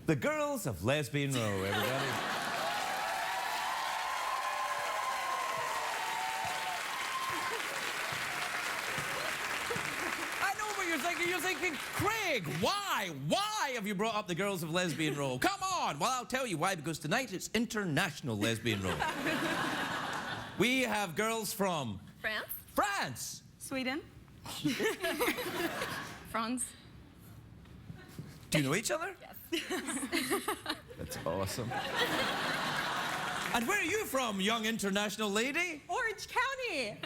The girls of Lesbian Row, everybody. I know what you're thinking. You're thinking, Craig, why? Why have you brought up the girls of Lesbian Row? Come on. Well, I'll tell you why, because tonight it's International Lesbian Row. We have girls from... France. France. Sweden. France. Do you know each other? Yes. That's awesome. And where are you from, young international lady? Orange County.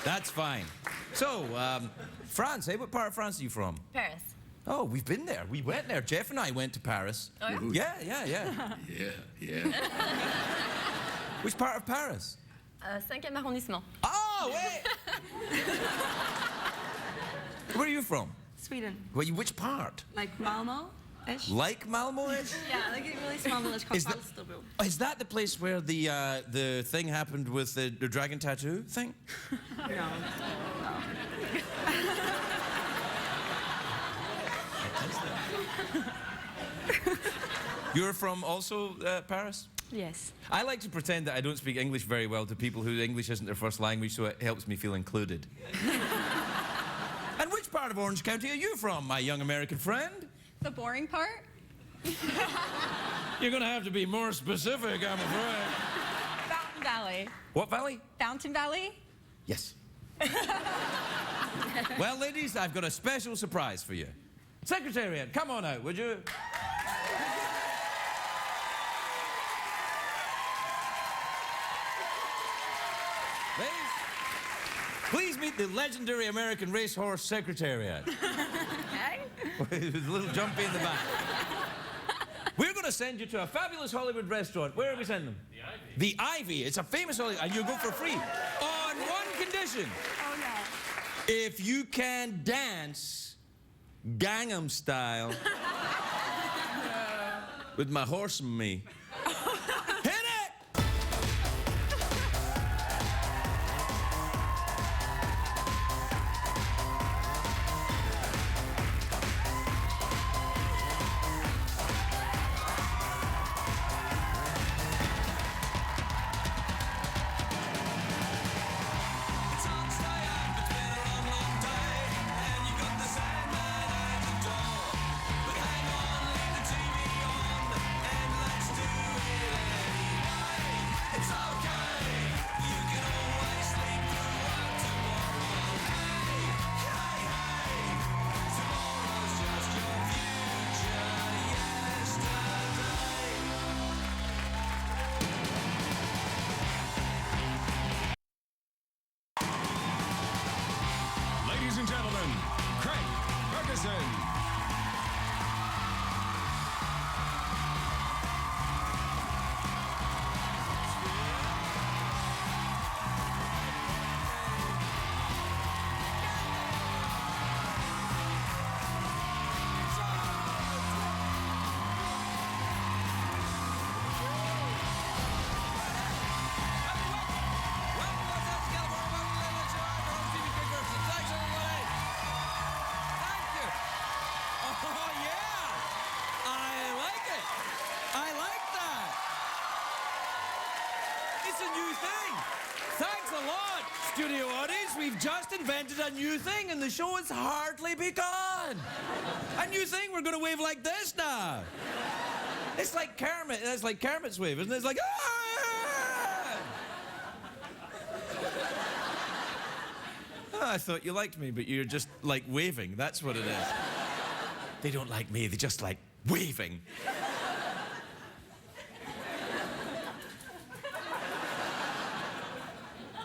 That's fine. So, France, eh? What part of France are you from? Paris. Oh, we've been there. We went there. Jeff and I went to Paris. Oh, yeah? Yeah. Which part of Paris? 5e arrondissement. Oh, wait! Where are you from? Sweden. Which part? Like Malmo-ish. Like Malmo-ish? Yeah, like a really small village called Falsterbo. Is that the place where the thing happened with the dragon tattoo thing? No. You're from also Paris? Yes. I like to pretend that I don't speak English very well to people whose English isn't their first language, so it helps me feel included. And which part of Orange County are you from, my young American friend? The boring part? You're going to have to be more specific, I'm afraid. Fountain Valley. What valley? Fountain Valley? Yes. Well, ladies, I've got a special surprise for you. Secretariat, come on out, would you? Ladies, please meet the legendary American racehorse Secretariat. Okay. With a little jumpy in the back. We're going to send you to a fabulous Hollywood restaurant. Where are we sending them? The Ivy. The Ivy. It's a famous Hollywood, and you go for free. On one condition. Oh, no. If you can dance Gangnam Style with my horse and me. Hit it! Ladies and gentlemen, Craig Ferguson. Studio audience, we've just invented a new thing and the show has hardly begun. A new thing, we're going to wave like this now. It's like Kermit, it's like Kermit's wave, isn't it? It's like, ah! Oh, I thought you liked me, but you're just like waving, that's what it is. They don't like me, they just like waving.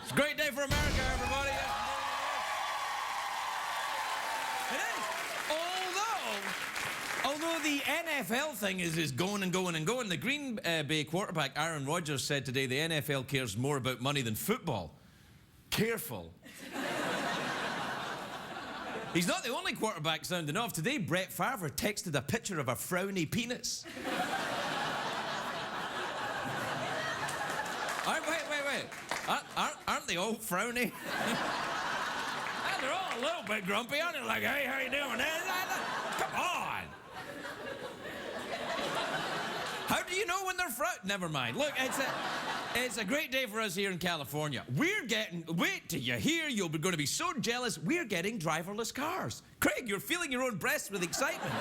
It's a great day for America, everybody. It is. Although the NFL thing is going and going and going, the Green Bay quarterback Aaron Rodgers said today the NFL cares more about money than football. Careful. He's not the only quarterback sounding off. Today, Brett Favre texted a picture of a frowny penis. Wait. Aren't they all frowny? They're all a little bit grumpy, aren't they? Like, hey, how you doing? Come on. do you know when they're Never mind. Look, it's a great day for us here in California. We're getting, wait till you hear, you're going to be so jealous, we're getting driverless cars. Craig, you're feeling your own breasts with excitement.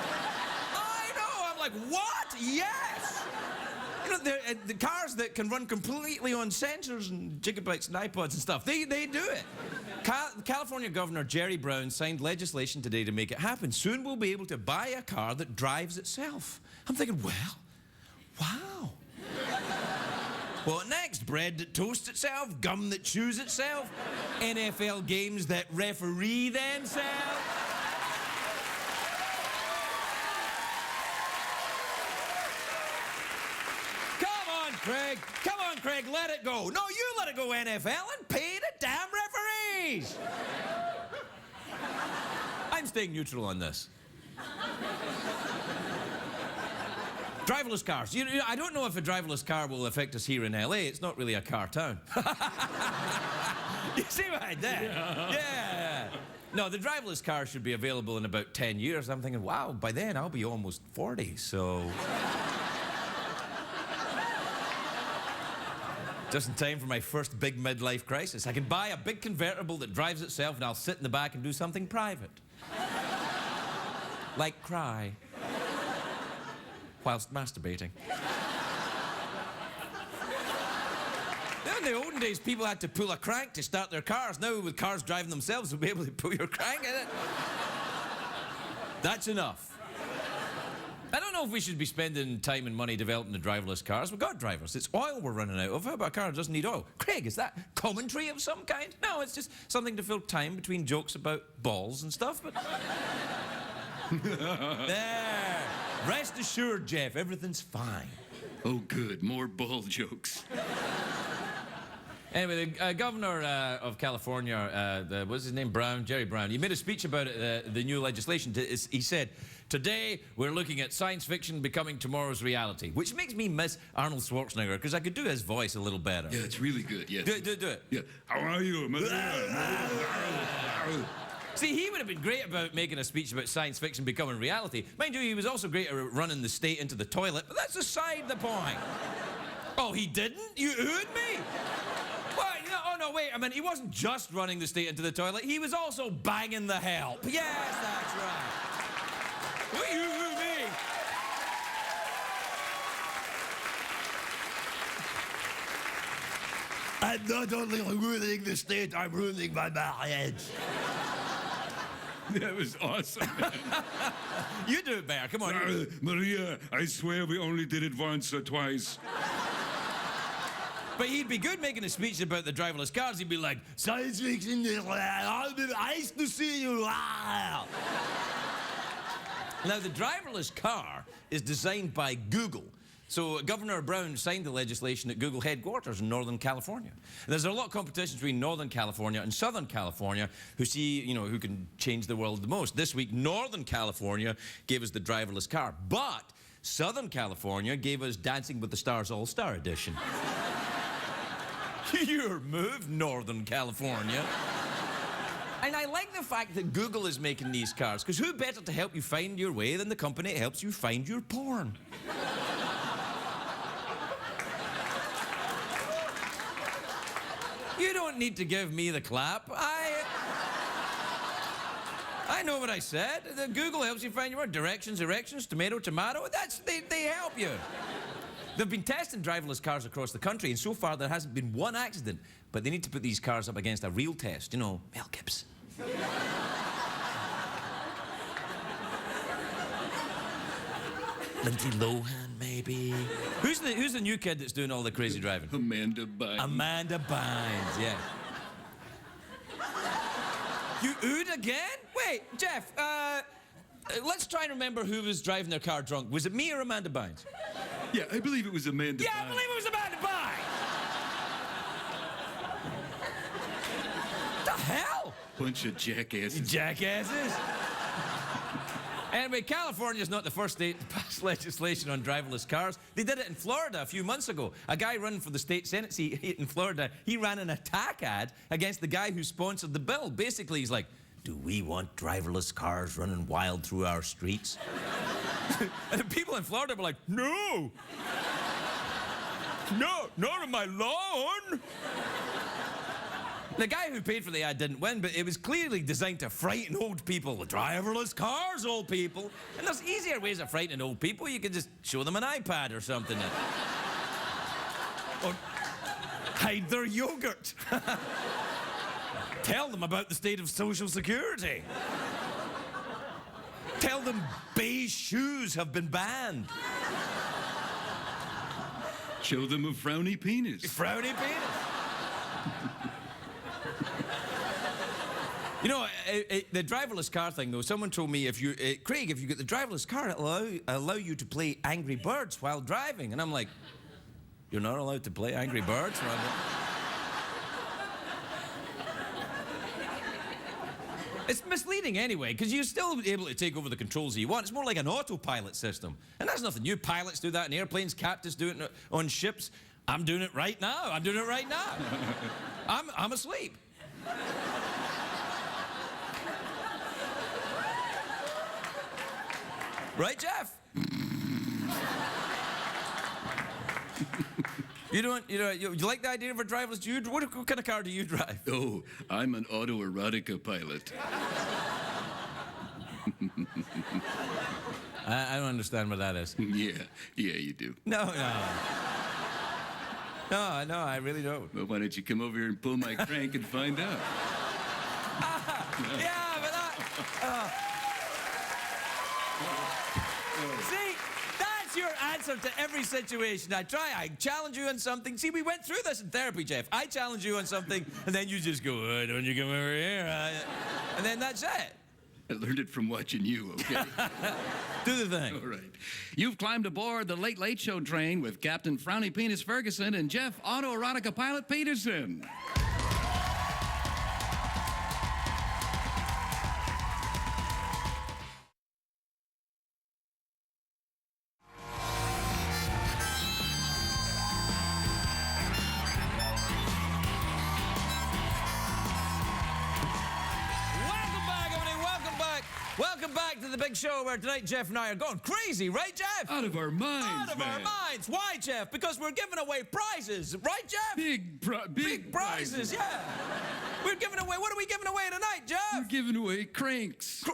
I know, I'm like, what? Yes! You know, the cars that can run completely on sensors and gigabytes and iPods and stuff, they do it. California Governor Jerry Brown signed legislation today to make it happen. Soon we'll be able to buy a car that drives itself. I'm thinking, well, wow. What next? Bread that toasts itself? Gum that chews itself? NFL games that referee themselves? Craig, come on, Craig, let it go. No, you let it go, NFL, and pay the damn referees. I'm staying neutral on this. Driverless cars. I don't know if a driverless car will affect us here in LA. It's not really a car town. You see what I did? Yeah. No, the driverless car should be available in about 10 years. I'm thinking, wow, by then I'll be almost 40, so... Just in time for my first big midlife crisis. I can buy a big convertible that drives itself and I'll sit in the back and do something private. Like cry. Whilst masturbating. In the olden days, people had to pull a crank to start their cars. Now, with cars driving themselves, they'll be able to pull your crank in it. That's enough. I don't know if we should be spending time and money developing the driverless cars. We've got drivers. It's oil we're running out of. How about a car that doesn't need oil? Craig, is that commentary of some kind? No, it's just something to fill time between jokes about balls and stuff, but... There. Rest assured, Jeff, everything's fine. Oh, good. More ball jokes. Anyway, the governor of California, what's his name? Jerry Brown, he made a speech about it, the new legislation. He said, today we're looking at science fiction becoming tomorrow's reality, which makes me miss Arnold Schwarzenegger, because I could do his voice a little better. Yeah, it's really good, yes. Do it. Yeah. How are you? See, he would have been great about making a speech about science fiction becoming reality. Mind you, he was also great at running the state into the toilet, but that's aside the point. Oh, he didn't? You oohed me? What? Oh, no, wait a minute. He wasn't just running the state into the toilet. He was also banging the help. Yes, that's right. What, you oohed me? I'm not only ruining the state, I'm ruining my marriage. That was awesome. You do it better. Come on. Maria, I swear we only did it once or twice. But he'd be good making a speech about the driverless cars. He'd be like, science fiction, nice to see you. Now, the driverless car is designed by Google. So Governor Brown signed the legislation at Google headquarters in Northern California. And there's a lot of competition between Northern California and Southern California who see, who can change the world the most. This week, Northern California gave us the driverless car. But Southern California gave us Dancing with the Stars All-Star Edition. Your move, Northern California. And I like the fact that Google is making these cars, because who better to help you find your way than the company that helps you find your porn? You don't need to give me the clap. I know what I said. The Google helps you find your word. Directions, erections, tomato, tomato. They help you. They've been testing driverless cars across the country, and so far there hasn't been one accident. But they need to put these cars up against a real test. Mel Gibson. Lindsay Lohan, maybe. Who's the new kid that's doing all the crazy driving? Amanda Bynes. Amanda Bynes, yeah. You oohed again? Wait, Jeff, let's try and remember who was driving their car drunk. Was it me or Amanda Bynes? Yeah, I believe it was Amanda Bynes. Yeah, I believe it was Amanda Bynes! The hell? Bunch of jackasses. Jackasses? Anyway, California's not the first state to pass legislation on driverless cars. They did it in Florida a few months ago. A guy running for the state Senate seat in Florida, he ran an attack ad against the guy who sponsored the bill. Basically, he's like, do we want driverless cars running wild through our streets? And the people in Florida were like, no! No, not on my lawn. The guy who paid for the ad didn't win, but it was clearly designed to frighten old people. Driverless cars, old people. And there's easier ways of frightening old people. You could just show them an iPad or something. Or hide their yogurt. Tell them about the state of Social Security. Tell them beige shoes have been banned. Show them a frowny penis. Frowny penis. You know, the driverless car thing, though, someone told me if you, Craig, if you get the driverless car, it'll allow you to play Angry Birds while driving. And I'm like, you're not allowed to play Angry Birds while It's misleading anyway, because you're still able to take over the controls that you want. It's more like an autopilot system. And that's nothing new. Pilots do that in airplanes, captains do it on ships. I'm doing it right now. I'm doing it right now. I'm asleep. Right, Jeff? You like the idea of a driverless? What kind of car do you drive? Oh, I'm an autoerotica pilot. I don't understand what that is. Yeah, you do. No, I really don't. Well, why don't you come over here and pull my crank and find out? Yeah, but that... See, that's your answer to every situation. I challenge you on something. See, we went through this in therapy, Jeff. I challenge you on something, and then you just go, why don't you come over here? And then that's it. I learned it from watching you, okay? Do the thing. All right. You've climbed aboard the Late Late Show train with Captain Frowny Penis Ferguson and Jeff Autoerotica Pilot Peterson. Welcome back to the big show where tonight Jeff and I are going crazy, right, Jeff? Out of our minds, Out of our minds. Why, Jeff? Because we're giving away prizes, right, Jeff? Big prizes, yeah. We're giving away, what are we giving away tonight, Jeff? We're giving away cranks.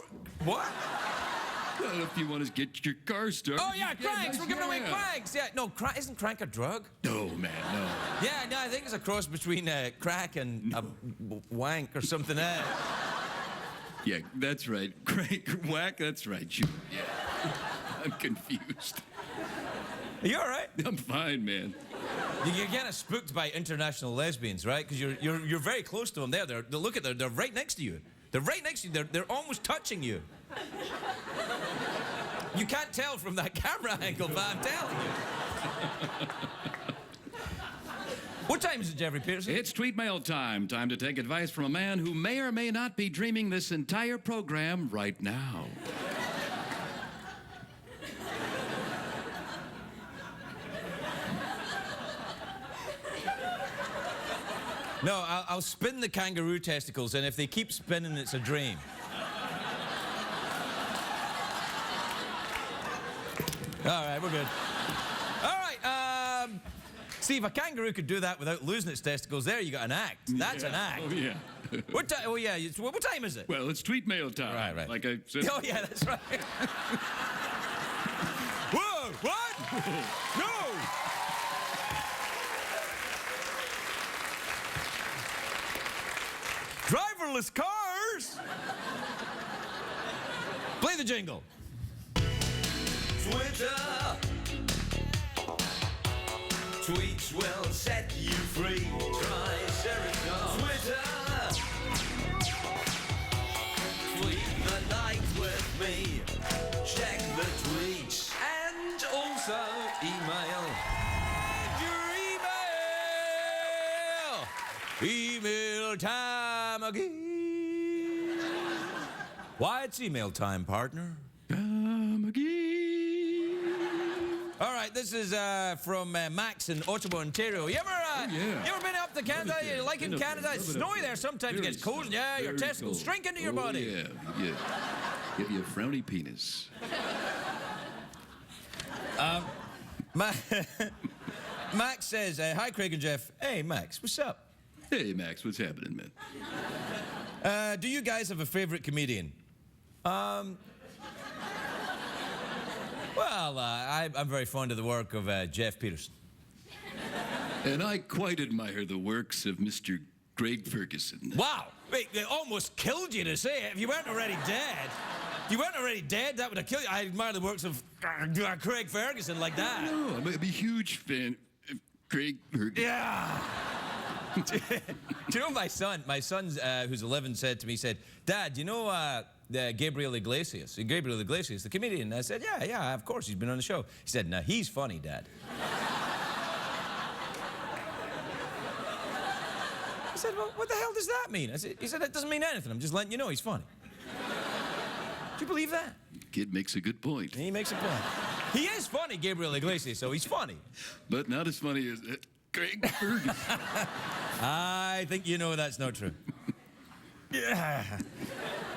What? Well, if you want to get your car started. Oh, yeah, cranks. We're giving away cranks. Yeah, no, isn't crank a drug? No, man, no. Yeah, no, I think it's a cross between crack and a wank or something else. Yeah, that's right. Crank, whack, that's right. Yeah. I'm confused. Are you all right? I'm fine, man. You're kind of spooked by international lesbians, right? Because you're very close to them there. Look at them. They're right next to you. They're right next to you. They're almost touching you. You can't tell from that camera angle, but I'm telling you. What time is it, Jeffrey Peterson? It's tweet mail time. Time to take advice from a man who may or may not be dreaming this entire program right now. No, I'll spin the kangaroo testicles, and if they keep spinning, it's a dream. All right, we're good. All right, see, if a kangaroo could do that without losing its testicles, there you got an act. That's an act. Oh, yeah. What time? Oh, yeah. What time is it? Well, it's tweet mail time. Right. Like I said. Oh, yeah, that's right. Whoa, what? No! Driverless cars? Play the jingle. Twitter. Tweets will set you free. Try Serica. Twitter. Tweet the night with me. Check the tweets. And also email. Your email time again. Why, it's email time, partner. Come again. All right, this is from Max in Ottawa, Ontario. You ever been up to Canada? You liking Canada? It's snowy there. Sometimes it gets cold. Yeah, your testicles shrink into your body. Yeah. Give you a frowny Max says, hi, Craig and Jeff. Hey, Max, what's up? Hey, Max, what's happening, man? Do you guys have a favorite comedian? Well, I'm very fond of the work of Jeff Peterson. And I quite admire the works of Mr. Craig Ferguson. Wow! Wait, they almost killed you to say it. If you weren't already dead, that would have killed you. I admire the works of Craig Ferguson like that. No, I'm a huge fan of Craig Ferguson. Yeah. Do you know my son, who's 11, said to me, Dad, do you know Gabriel Iglesias, the comedian? I said, yeah, of course, he's been on the show. He said, no, he's funny, Dad. I said, well, what the hell does that mean? He said, that doesn't mean anything. I'm just letting you know he's funny. Do you believe that? Kid makes a good point. He makes a point. He is funny, Gabriel Iglesias, so he's funny. But not as funny as Craig Ferguson. I think you know that's not true. Yeah.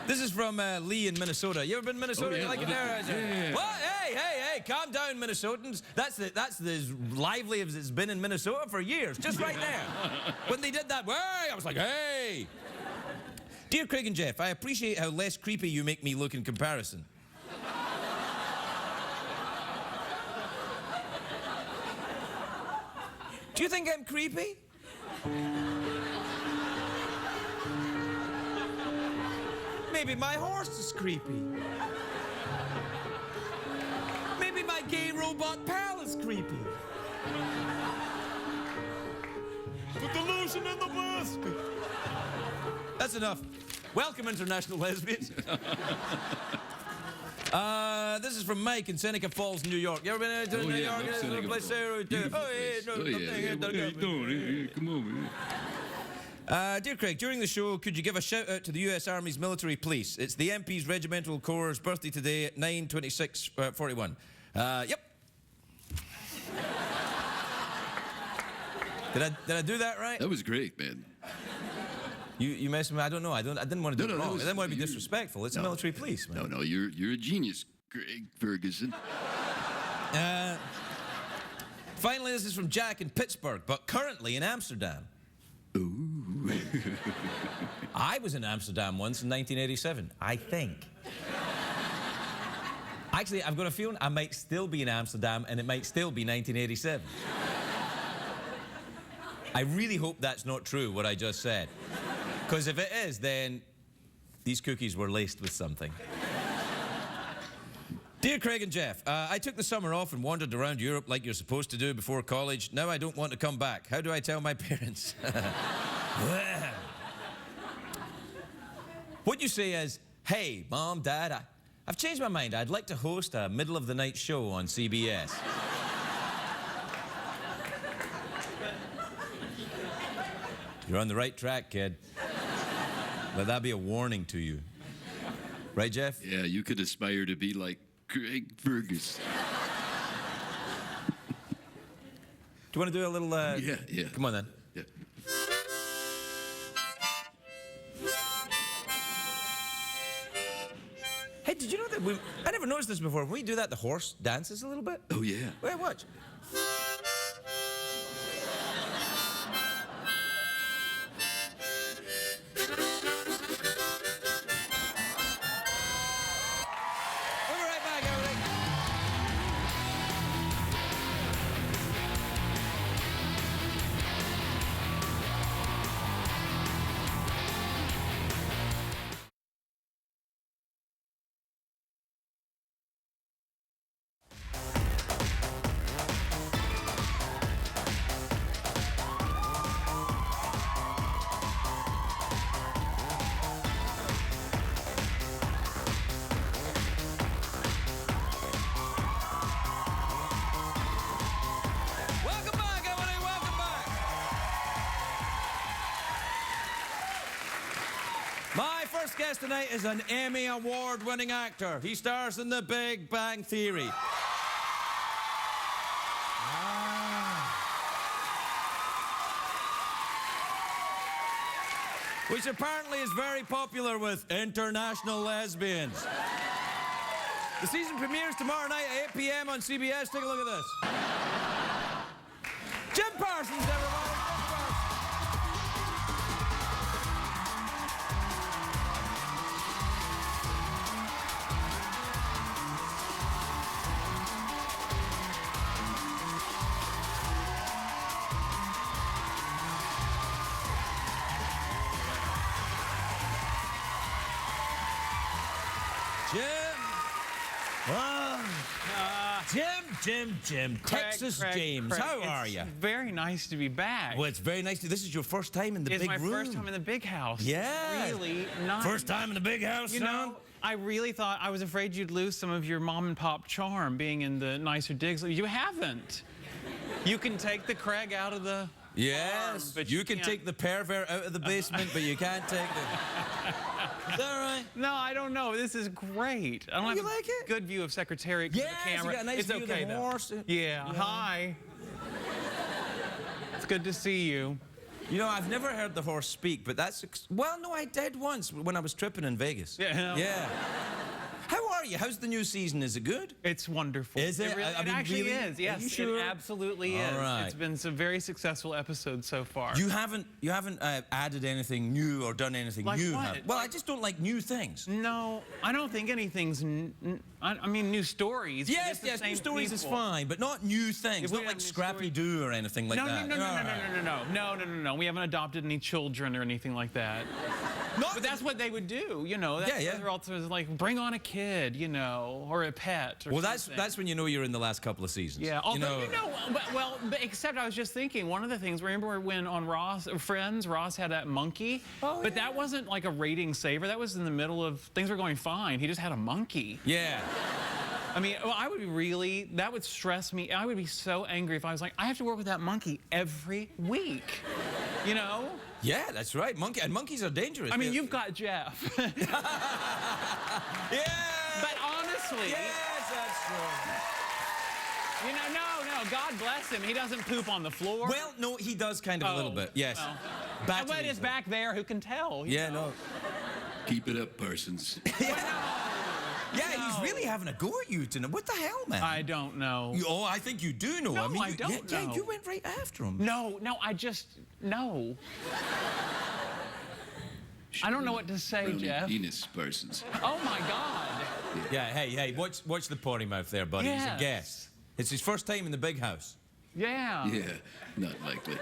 This is from Lee in Minnesota. You ever been to Minnesota? Oh, yeah, You like it there? yeah. What? Hey, calm down, Minnesotans. That's as lively as it's been in Minnesota for years. Just right there. When they did that, hey, I was like, hey. Dear Craig and Jeff, I appreciate how less creepy you make me look in comparison. Do you think I'm creepy? Maybe my horse is creepy. Maybe my gay robot pal is creepy. Put the lotion in the basket. That's enough. Welcome, international lesbians. This is from Mike in Seneca Falls, New York. You ever been to New York? Love Seneca Falls. Come on, man. Dear Craig, during the show, could you give a shout out to the U.S. Army's military police? It's the MP's Regimental Corps' birthday today at 9/26/41. Yep. Did I do that right? That was great, man. You messed with me? I don't know. I didn't want to do it wrong. I didn't want to be you- disrespectful. It's the military police, man. No, you're a genius, Craig Ferguson. Finally, this is from Jack in Pittsburgh, but currently in Amsterdam. Ooh. I was in Amsterdam once in 1987, I think. Actually, I've got a feeling I might still be in Amsterdam and it might still be 1987. I really hope that's not true, what I just said. Because if it is, then these cookies were laced with something. Dear Craig and Jeff, I took the summer off and wandered around Europe like you're supposed to do before college. Now I don't want to come back. How do I tell my parents? What you say is, hey, Mom, Dad, I've changed my mind. I'd like to host a middle-of-the-night show on CBS. You're on the right track, kid. Let that be a warning to you. Right, Jeff? Yeah, you could aspire to be like Craig Ferguson. Do you want to do a little... Yeah. Come on, then. Yeah. Hey, did you know that I never noticed this before. When we do that, the horse dances a little bit. Oh, yeah. Wait, watch. We'll be right back, everybody. Welcome back, everybody. Welcome back. My first guest tonight is an Emmy Award-winning actor. He stars in The Big Bang Theory. Which apparently is very popular with international lesbians. The season premieres tomorrow night at 8 p.m. on CBS. Take a look at this. Jim Parsons, everybody. Jim Parsons. Jim. Jim. Texas James. How are you? Very nice to be back. Well, it's very nice. This is your first time in the It's big my room. first time in the big house. Yeah. Really nice. First time in the big house, You son. know, I really thought, I was afraid you'd lose some of your mom and pop charm being in the nicer digs. You haven't. You can take the Craig out of the Yes, farm, but you can can't- take the pervert out of the basement, but you can't take the... Is that right? No, I don't know. This is great. I don't have You a like it? good view of Secretariat Yes, the you camera. got a nice it's view of okay the though. horse. Yeah. Hi. It's good to see you. You know, I've never heard the horse speak, but that's... Well, no, I did once when I was tripping in Vegas. Yeah. Yeah. How are you? How's the new season? Is it good? It's wonderful. Is it? Really, I it mean, actually really? is. Yes, Are you sure? it absolutely All is. right. It's been some very successful episodes so far. You haven't added anything new or done anything Like new, what? have you? Well, I just don't like new things. No, I don't think anything's. I mean, new stories. but Yes, it's the yes, new same stories is people. fine, but not new things. If we Not have like new Scrappy stories- Doo or anything like No, that. no, no, All no, right. no. We haven't adopted any children or anything like that. Not But that's what they would do, you know. That's Yeah. They're also like, bring on a kid, you know, or a pet. Or Well, something. that's when you know you're in the last couple of seasons. Yeah, although, but except I was just thinking, one of the things, remember when on Friends, Ross had that monkey? Oh, but that wasn't like a rating saver. That was in the middle of, things were going fine. He just had a monkey. Yeah. I mean, well, that would stress me. I would be so angry if I was like, I have to work with that monkey every week, you know? Yeah, that's right. Monkeys are dangerous. I mean, you've got Jeff. Yeah. But honestly, Yes, that's true. you know, no, God bless him. He doesn't poop on the floor. Well, no, he does kind of a little Oh, bit. Yes. well. Batteries, What is though. back there? Who can tell? you Yeah, know? no. Keep it up, Parsons. Yeah, he's No. really having a go at you tonight. What the hell, man? I don't know. Oh, I think you do know. No, I mean, I don't yeah, know. you went right after him. No, I just, no. I don't know what to say, Brownie Jeff. penis, Parsons. Oh my God. Yeah, hey, watch the potty mouth there, buddy. He's a Yes. guest. It's his first time in the big house. Yeah. Yeah, not likely.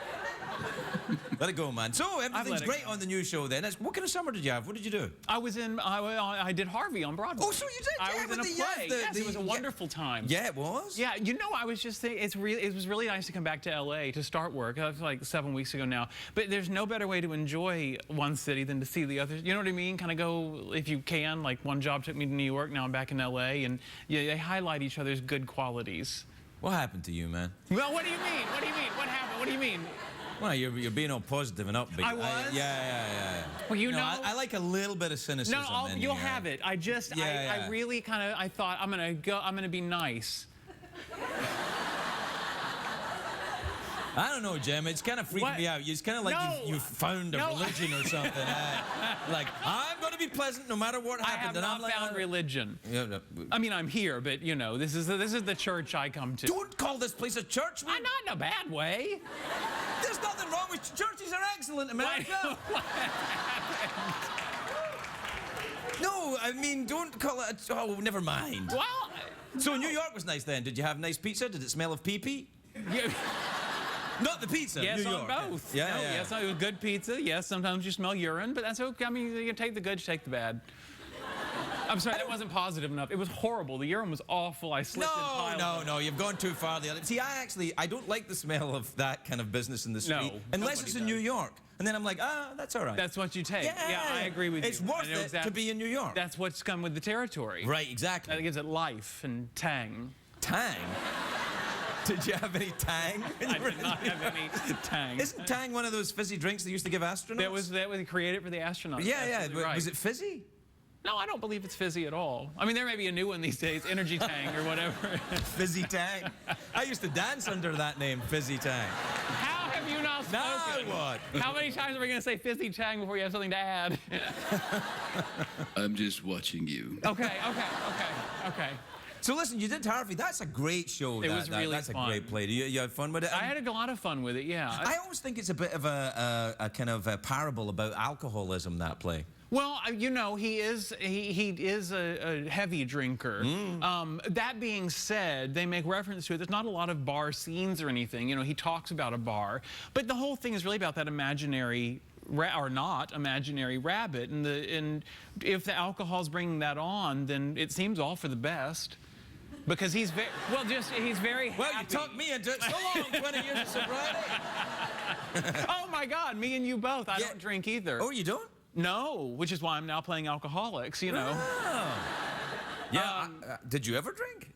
Let it go, man. So everything's let it great go. on the new show then. What kind of summer did you have? What did you do? I did Harvey on Broadway. Oh, so you did? I Yeah, was in with a the- yeah, play. the- Yes, it was a yeah. wonderful time. Yeah, it was. Yeah, you know, I was just thinking, it was really nice to come back to LA to start work. That was like 7 weeks ago now. But there's no better way to enjoy one city than to see the other. You know what I mean? Kind of go, if you can, like one job took me to New York, now I'm back in LA, and yeah, they highlight each other's good qualities. What happened to you, man? Well, what do you mean? What do you mean? What happened? What do you mean? Well, you're being all positive and upbeat. I was? Yeah. Well, you know. I like a little bit of cynicism. No, in you'll here. have it. I just, Yeah. I really kind of, I thought, I'm gonna be nice. I don't know, Jim. It's kind of freaking What? me out. It's kind of like No. you've found a No. religion or something. Like, I'm going to be pleasant no matter what I happens. have and not I'm like, found religion. Yeah, no. I mean, I'm here, but you know, this is the church I come to. Don't call this place a church. I'm not in a bad way. There's nothing wrong with churches. Are excellent, America. No, I mean, don't call it. Oh, never mind. Well, So New York was nice then. Did you have nice pizza? Did it smell of pee-pee? you, Not the pizza. yes New on York. both. Yeah, No, yeah. Yes, it was good pizza. Yes, sometimes you smell urine, but that's okay. I mean, you take the good, you take the bad. I'm sorry, that wasn't positive enough. It was horrible. The urine was awful. I slipped in piles. No, you've gone too far. See, I don't like the smell of that kind of business in the street. No, unless nobody it's in does. New York. And then I'm like, that's all right. That's what you take. Yeah, I agree with it's you. worth I know it to be in New York. That's what's come with the territory. Right, exactly. That gives it life and tang. Tang? Did you have any Tang? I did not have any tang. Isn't Tang one of those fizzy drinks they used to give astronauts? That was created for the astronauts. Yeah, Absolutely right. Was it fizzy? No, I don't believe it's fizzy at all. I mean, there may be a new one these days, Energy Tang or whatever. Fizzy Tang. I used to dance under that name, Fizzy Tang. How have you not Now spoken? what? How many times are we going to say Fizzy Tang before you have something to add? I'm just watching you. Okay. So listen, you did Harvey. That's a great show. It was really That's fun. a great play. You had fun with it? I had a lot of fun with it, yeah. I always think it's a bit of a kind of a parable about alcoholism, that play. Well, you know, he is a heavy drinker. That being said, they make reference to it. There's not a lot of bar scenes or anything. You know, he talks about a bar, but the whole thing is really about that imaginary or not imaginary rabbit, and if the alcohol's bringing that on, then it seems all for the best. Because he's very he's very happy. Well, you talked me into it so long, 20 years of sobriety. Oh my God, me and you both. I don't drink either. Oh, you don't? No, which is why I'm now playing alcoholics, you know. Oh. Yeah, did you ever drink?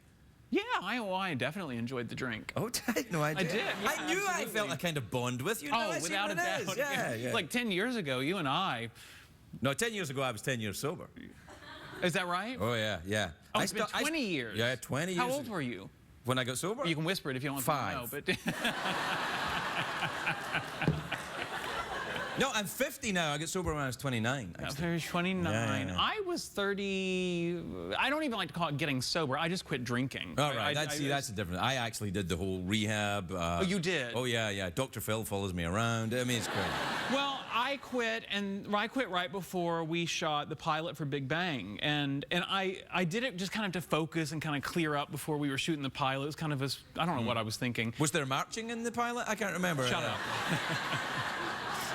Yeah, I definitely enjoyed the drink. Oh, I had no idea. I did. Yeah, I knew I felt a kind of bond with you. Now Oh, I see without what a it doubt. is. Yeah, yeah. Like 10 years ago, you and I. No, 10 years ago, I was 10 years sober. Is that right? Oh, yeah, yeah. Oh, it's been 20 years. Yeah, 20 years. How old were you? When I got sober? You can whisper it if you don't want 5. to know. But No, I'm 50 now. I got sober when I was 29. I was 29. Yeah. I was 30. I don't even like to call it getting sober. I just quit drinking. All right, that's the difference. I actually did the whole rehab. Oh, you did? Oh, yeah, yeah. Dr. Phil follows me around. I mean, it's crazy. Well, I quit right before we shot the pilot for Big Bang, and I did it just kind of to focus and kind of clear up before we were shooting the pilot. It was kind of I don't know what I was thinking. Was there marching in the pilot? I can't remember. Shut up.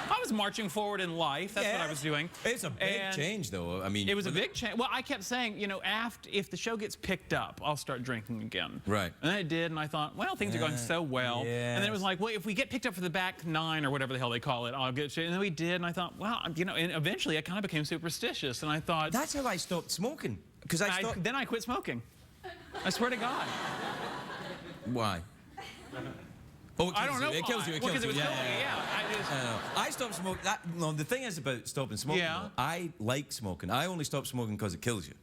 I was marching forward in life. That's what I was doing. It's a big change, though. I mean, it was a big change. Well, I kept saying, you know, if the show gets picked up, I'll start drinking again. Right. And then it did, and I thought, well, things are going so well. Yes. And then it was like, well, if we get picked up for the back 9 or whatever the hell they call it, I'll get. And then we did, and I thought, well, you know, and eventually I kind of became superstitious, and I thought. That's how I stopped smoking. Because Then I quit smoking. I swear to God. Why? Oh, I don't know. It kills you. It kills Because it was you. killing me. Yeah. I stopped smoking. No, the thing is about stopping smoking. Yeah. Though, I like smoking. I only stopped smoking because it kills you.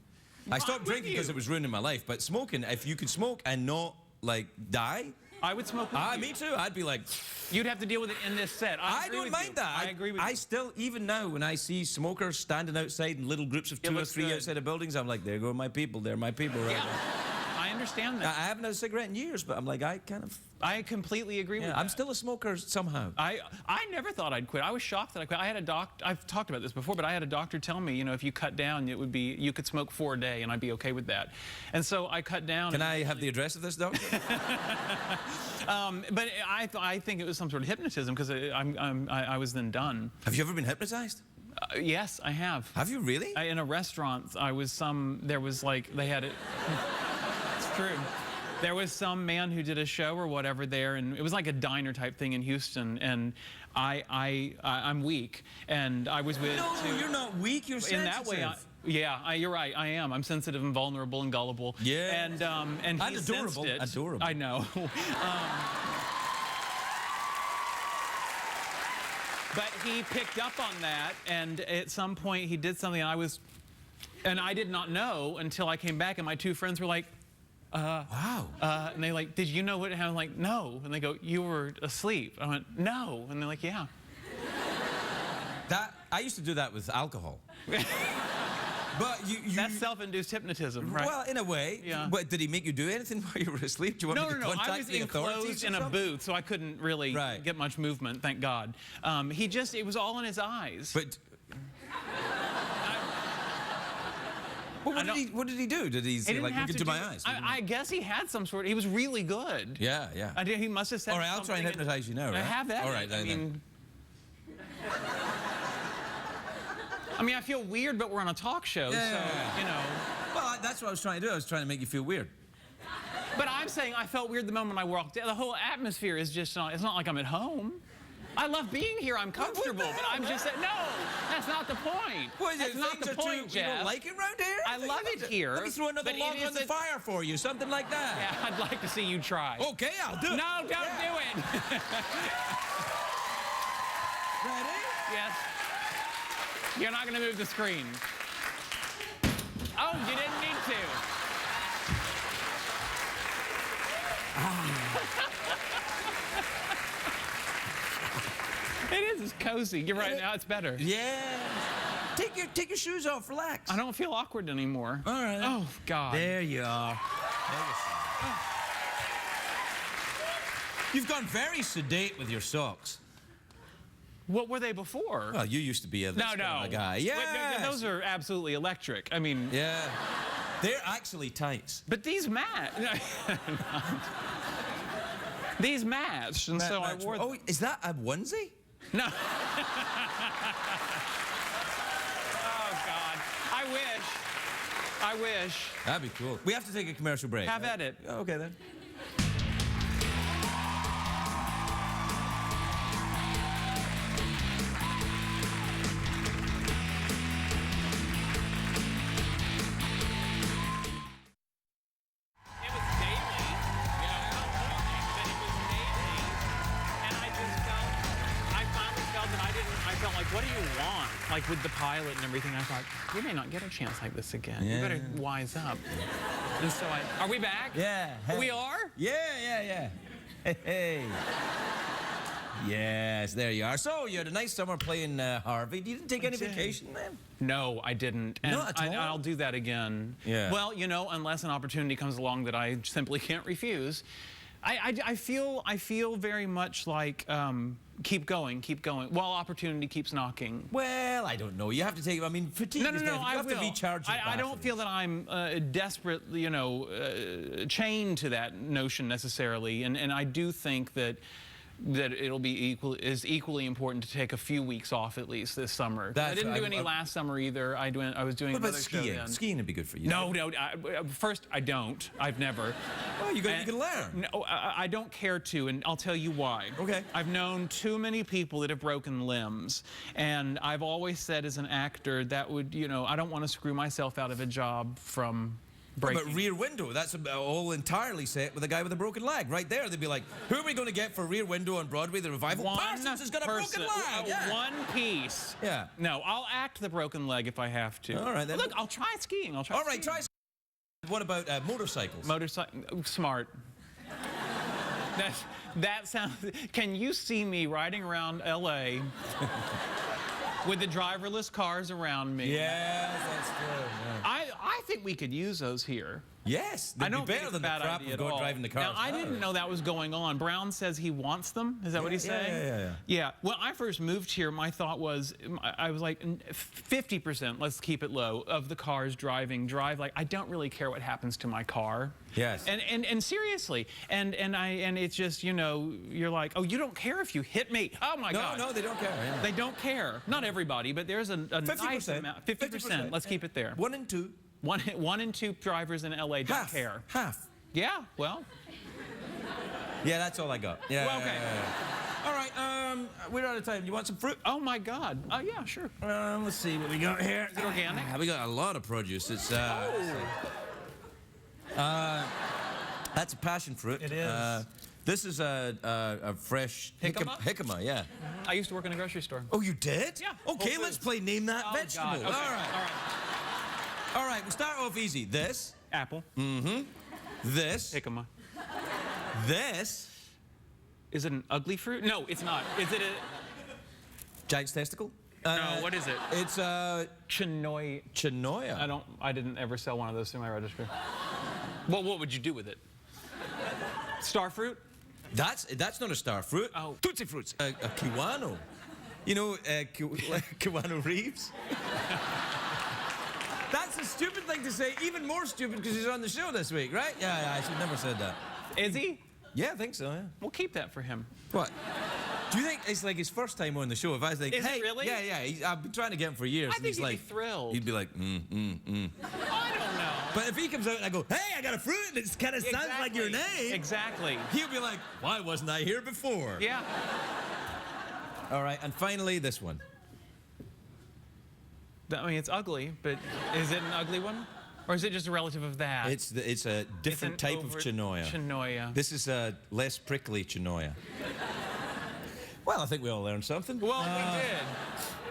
I stopped with drinking because you. it was ruining my life. But smoking, if you could smoke and not like die, I would smoke with you. me too. I'd be like, You'd have to deal with it in this set. I agree don't with mind you. that. I agree with I you. still, even now, when I see smokers standing outside in little groups of 2 or looks 3 good. outside of buildings, I'm like, there go my people. They're my people right Yeah. now. I understand that. I haven't had a cigarette in years, but I'm like, I kind of. I completely agree with that. I'm still a smoker somehow. I never thought I'd quit. I was shocked that I quit. I had a doctor. I've talked about this before, but I had a doctor tell me, you know, if you cut down, you could smoke 4 a day, and I'd be okay with that. And so I cut down. Can I have the address of this doctor? But I think it was some sort of hypnotism because I was then done. Have you ever been hypnotized? Yes, I have. Have you really? In a restaurant, there was like, they had it. It's true. There was some man who did a show or whatever there, and it was like a diner type thing in Houston, and I'm weak, and I was with. No, you're not weak. You're sensitive. In that way, you're right. I am. I'm sensitive and vulnerable and gullible. Yeah. And he sensed adorable. it. Adorable. I know. But he picked up on that, and at some point he did something, and I did not know until I came back, and my 2 friends were like, Wow. and they like, did you know what happened? I'm like, no. And they go, you were asleep. I went, no. And they're like, yeah. I used to do that with alcohol. But That's self-induced hypnotism, right? Well, in a way. Yeah. But did he make you do anything while you were asleep? Do you want me to contact I was the authorities enclosed or in a something? booth, so I couldn't really get much movement, thank God. It was all in his eyes. But. Well, what did he do? Did he say, like, look into my eyes? I guess he had some sort. He was really good. Yeah, yeah. He must have said. All right, I'll try and hypnotize you now, right? I have that. All right, I mean, I feel weird, but we're on a talk show, so, you know. Well, that's what I was trying to do. I was trying to make you feel weird. But I'm saying I felt weird the moment I walked in. The whole atmosphere is just not, it's not like I'm at home. I love being here. I'm comfortable, but I'm just saying, no, that's not the point. That's not the point, Jeff. You don't like it around here? I love it here. Let me throw another log on the fire for you, something like that. Yeah, I'd like to see you try. Okay, I'll do it. No, don't do it. Ready? Yes. You're not going to move the screen. Oh, you didn't need to. It is. It's cozy. You're right. Now it's better. Yeah. Take your shoes off. Relax. I don't feel awkward anymore. All right. Oh, God. There you are. You've gone very sedate with your socks. What were they before? Well, you used to be a, this kind of a guy. Wait, Yeah. those are absolutely electric. I mean, Yeah. They're actually tights. but these these matched, and so I wore them. Oh, is that a onesie? No. Oh, God. I wish. That'd be cool. We have to take a commercial break. Have at it. Okay, then. It was daily. Not morning, but it was daily. And I finally felt that I felt like, what do you want? Like with the pilot and everything, I thought, we may not get a chance like this again. You better wise up. And so are we back? Yeah. Hey. We are? Yeah. Hey. Yes, there you are. So you had a nice summer playing Harvey. You didn't take any vacation, man? No, I didn't. And Not at all? I'll do that again. Yeah. Well, you know, unless an opportunity comes along that I simply can't refuse. I feel very much like keep going while opportunity keeps knocking. Well, I don't know. You have to take. I mean, fatigue. No, is different. I You have will. to recharge your I don't feel that I'm desperately, chained to that notion necessarily, and I do think that it'll be equally important to take a few weeks off at least this summer. I didn't do any last summer either. I was doing What about another show skiing? then. Skiing would be good for you. No. First, I don't. I've never. Well, you can learn. No, I don't care to, and I'll tell you why. Okay. I've known too many people that have broken limbs, and I've always said as an actor that would, I don't want to screw myself out of a job from breaking. But Rear Window, that's all entirely set with a guy with a broken leg. Right there, they'd be like, who are we going to get for Rear Window on Broadway, the revival? Parsons has got a broken leg. Yeah. One piece. Yeah. No, I'll act the broken leg if I have to. All right, then. Look, I'll try skiing. All right, try. What about motorcycles? Motorcycle, smart. That sounds. Can you see me riding around L.A. with the driverless cars around me? Yes, that's true. Yeah. I think we could use those here. Yes, I they'd don't be think better it's than a the bad crap idea of at all. driving the cars. Now, I didn't know that was going on. Brown says he wants them. Is that what he's saying? Yeah. When I first moved here, my thought was, I was like, 50%, let's keep it low, of the cars drive like, I don't really care what happens to my car. Yes. And seriously, and it's just, you're like, oh, you don't care if you hit me. Oh my God. No, they don't care. Yeah. They don't care. Not everybody, but there's a 50%. nice amount. 50%. Let's keep it there. 1 and 2. One and two drivers in LA don't care. Half. Yeah, well. Yeah, that's all I got. Yeah. Well, okay. All right, we're out of time. You want some fruit? Oh my God. Yeah, sure. Let's see what we got here. Is it organic? We got a lot of produce. It's that's a passion fruit. It is. This is a fresh Jicama? jicama, yeah. I used to work in a grocery store. Oh, you did? Yeah. Okay, Whole let's Foods. play Name That Oh, Vegetable. God. Okay. All right. All right, we'll start off easy. This. Apple. This. Jicama. This. Is it an ugly fruit? No, it's not. Is it a... Giant's testicle. No, what is it? It's Chinoy. chinoya. I didn't ever sell one of those through my register. Well, what would you do with it? Star fruit? That's not a star fruit. Oh. Tootsie Fruits. A kiwano. You know, Kiwano Reeves? That's a stupid thing to say, even more stupid because he's on the show this week, right? Yeah, I should never said that. Is he? Yeah, I think so, yeah. We'll keep that for him. What? Do you think it's like his first time on the show? If I was like, Is it hey, really? yeah, I've been trying to get him for years. I and think he's he'd like, be thrilled. He'd be like, I don't know. But if he comes out and I go, hey, I got a fruit and it kind of sounds like your name, Exactly. he'll be like, why wasn't I here before? Yeah. All right, and finally this one. I mean, it's ugly, but is it an ugly one? Or is it just a relative of that? It's a different type of chinoya. Chinoya. This is a less prickly chinoya. Well, I think we all learned something. Well, we did.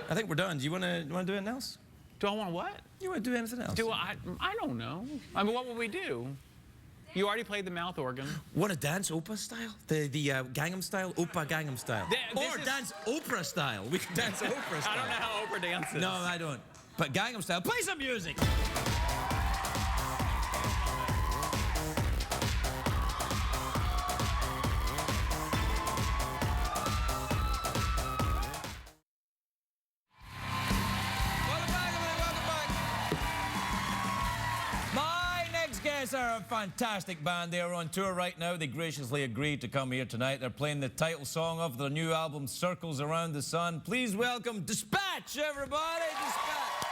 I think we're done. Do you want to do anything else? Do I want what? You want to do anything else? I don't know. I mean, what would we do? You already played the mouth organ. Want to dance opera style? The Gangnam style? Opera Gangnam style. This Or is- dance opera style. We can dance opera style. I don't know how Oprah dances. No, I don't. But Gangnam style. Play some music. Yes, they're a fantastic band. They are on tour right now. They graciously agreed to come here tonight. They're playing the title song of their new album, Circles Around the Sun. Please welcome Dispatch, everybody. Dispatch.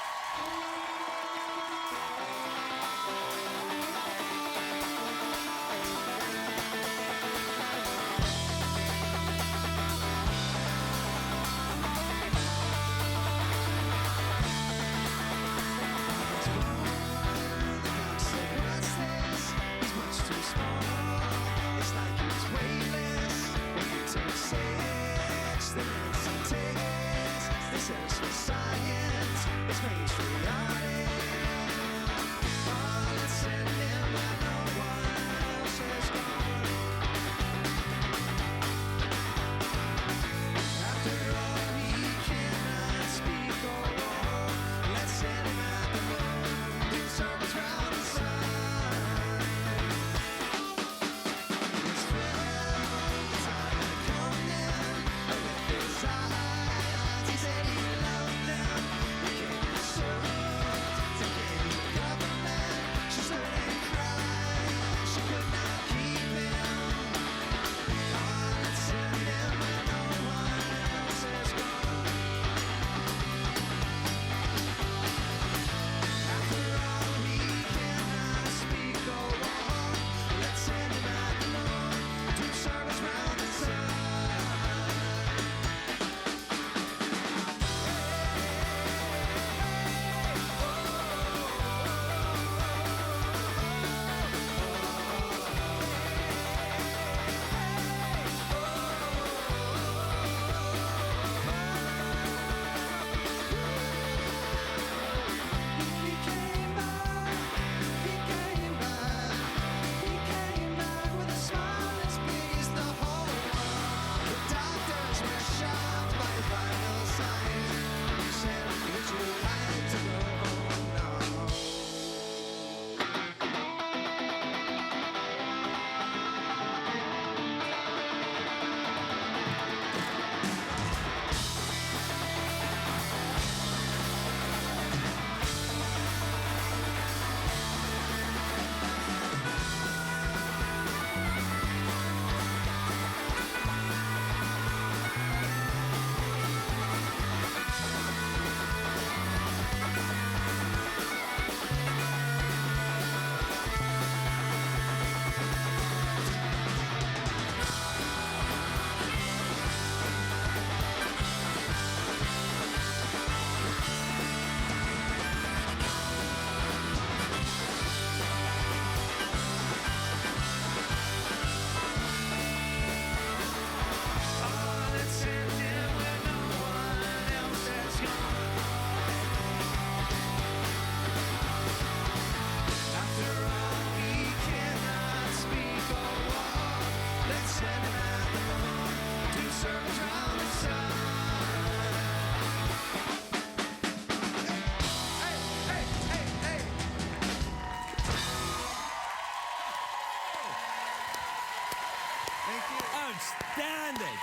Outstanding.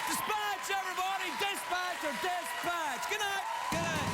Dispatch, everybody. Dispatch or dispatch. Good night. Good night.